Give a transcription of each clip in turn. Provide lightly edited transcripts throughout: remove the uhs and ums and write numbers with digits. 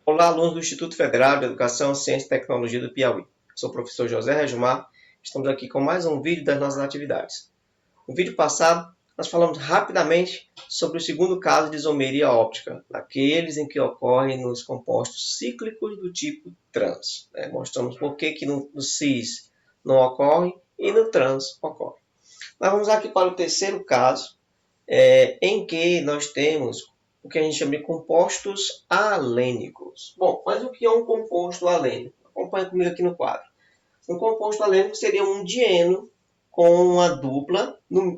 Olá, alunos do Instituto Federal de Educação, Ciência e Tecnologia do Piauí. Sou o professor José Regimar. Estamos aqui com mais um vídeo das nossas atividades. No vídeo passado, nós falamos rapidamente sobre o segundo caso de isomeria óptica, aqueles em que ocorrem nos compostos cíclicos do tipo trans. Mostramos por que no cis não ocorre e no trans ocorre. Mas vamos aqui para o terceiro caso, em que nós temos o que a gente chama de compostos alênicos. Bom, mas o que é um composto alênico? Acompanhe comigo aqui no quadro. Um composto alênico seria um dieno com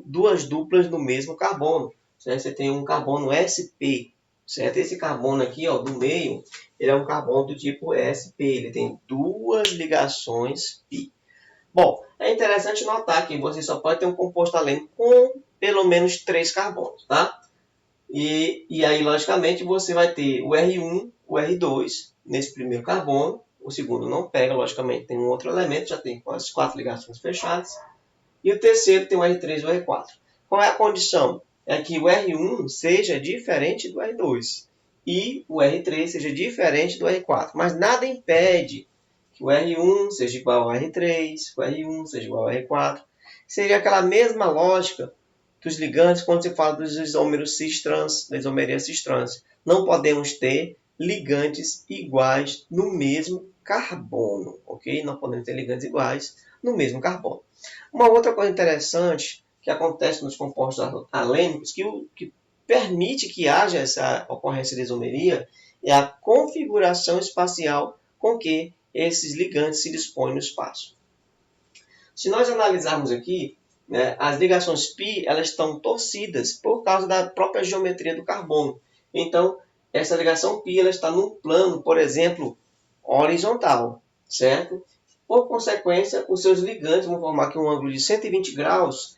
duas duplas do mesmo carbono. Certo? Você tem um carbono sp. Certo? Esse carbono aqui, ó, do meio, ele é um carbono do tipo sp. Ele tem duas ligações pi. Bom, é interessante notar que você só pode ter um composto alênico com pelo menos 3 carbonos, tá? E aí, logicamente, você vai ter o R1, o R2 nesse primeiro carbono. O segundo não pega, logicamente, tem um outro elemento, já tem as 4 ligações fechadas. E o terceiro tem o R3 e o R4. Qual é a condição? É que o R1 seja diferente do R2 e o R3 seja diferente do R4. Mas nada impede que o R1 seja igual ao R3, o R1 seja igual ao R4. Seria aquela mesma lógica dos ligantes quando se fala dos isômeros cis-trans, da isomeria cis-trans. Não podemos ter ligantes iguais no mesmo carbono, ok? Não podemos ter ligantes iguais no mesmo carbono. Uma outra coisa interessante que acontece nos compostos alênicos, que permite que haja essa ocorrência de isomeria, é a configuração espacial com que esses ligantes se dispõem no espaço. Se nós analisarmos aqui, as ligações π elas estão torcidas por causa da própria geometria do carbono. Então, essa ligação π ela está num plano, por exemplo, horizontal, certo? Por consequência, os seus ligantes vão formar aqui um ângulo de 120 graus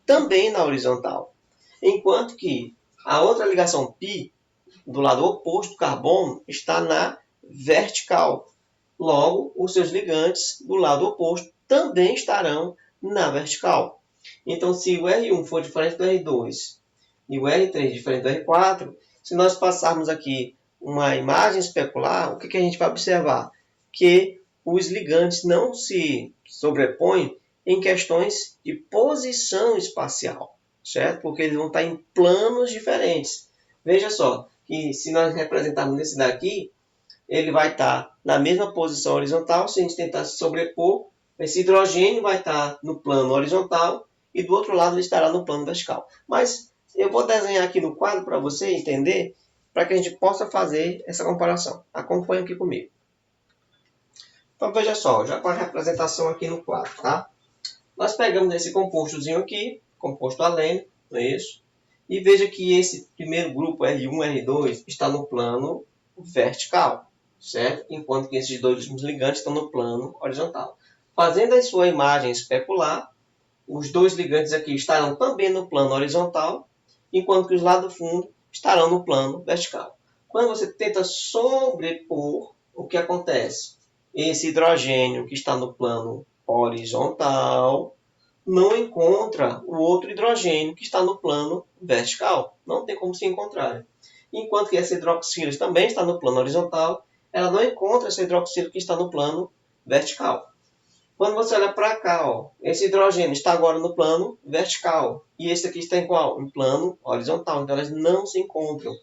também na horizontal. Enquanto que a outra ligação π, do lado oposto do carbono, está na vertical. Logo, os seus ligantes do lado oposto também estarão na vertical. Então, se o R1 for diferente do R2 e o R3 diferente do R4, se nós passarmos aqui uma imagem especular, o que a gente vai observar? Que os ligantes não se sobrepõem em questões de posição espacial, certo? Porque eles vão estar em planos diferentes. Veja só, que se nós representarmos esse daqui, ele vai estar na mesma posição horizontal. Se a gente tentar se sobrepor, esse hidrogênio vai estar no plano horizontal e do outro lado ele estará no plano vertical. Mas eu vou desenhar aqui no quadro para você entender, para que a gente possa fazer essa comparação. Acompanhe aqui comigo. Então veja só, já com a representação aqui no quadro, tá? Nós pegamos esse compostozinho aqui, composto alênico, não é isso? E veja que esse primeiro grupo R1, R2 está no plano vertical, certo? Enquanto que esses dois últimos ligantes estão no plano horizontal. Fazendo a sua imagem especular, os dois ligantes aqui estarão também no plano horizontal, enquanto que os lá do fundo estarão no plano vertical. Quando você tenta sobrepor, o que acontece? Esse hidrogênio que está no plano horizontal não encontra o outro hidrogênio que está no plano vertical. Não tem como se encontrar. Enquanto que essa hidroxila também está no plano horizontal, ela não encontra essa hidroxila que está no plano vertical. Quando você olha para cá, ó, esse hidrogênio está agora no plano vertical. E esse aqui está em qual? Em plano horizontal. Então elas não se encontram.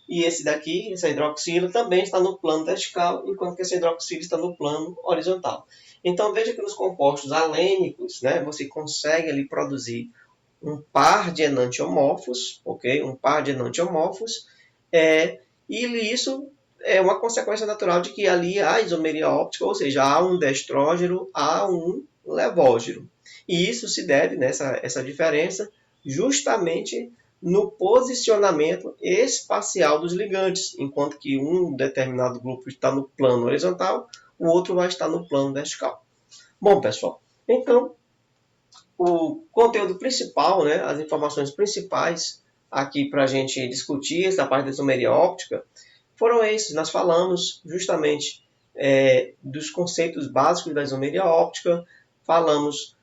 E esse daqui, essa hidroxila, também está no plano vertical, enquanto que essa hidroxila está no plano horizontal. Então veja que nos compostos alênicos, você consegue ali produzir um par de enantiomorfos, ok? Um par de enantiomorfos, e isso é uma consequência natural de que ali há isomeria óptica, ou seja, há um destrógeno, há um levógeno. E isso se deve, essa diferença, justamente no posicionamento espacial dos ligantes, enquanto que um determinado grupo está no plano horizontal, o outro vai estar no plano vertical. Bom, pessoal, então, o conteúdo principal, as informações principais aqui para a gente discutir essa parte da isomeria óptica, foram esses. Nós falamos justamente dos conceitos básicos da isomeria óptica, falamos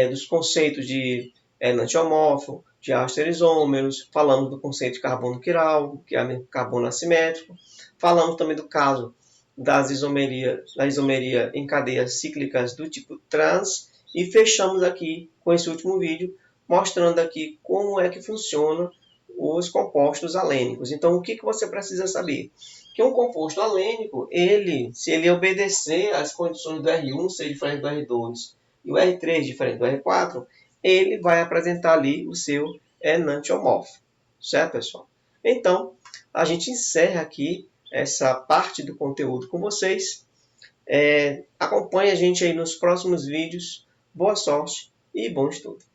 dos conceitos de enantiomorfo, diásteres isômeros, falamos do conceito de carbono quiral, que é carbono assimétrico, falamos também do caso da isomeria em cadeias cíclicas do tipo trans, e fechamos aqui com esse último vídeo, mostrando aqui como é que funciona os compostos alênicos. Então, o que você precisa saber? Que um composto alênico, se ele obedecer às condições do R1 ser diferente do R2 e o R3 diferente do R4, ele vai apresentar ali o seu enantiomorfo. Certo, pessoal? Então, a gente encerra aqui essa parte do conteúdo com vocês. Acompanhe a gente aí nos próximos vídeos. Boa sorte e bom estudo!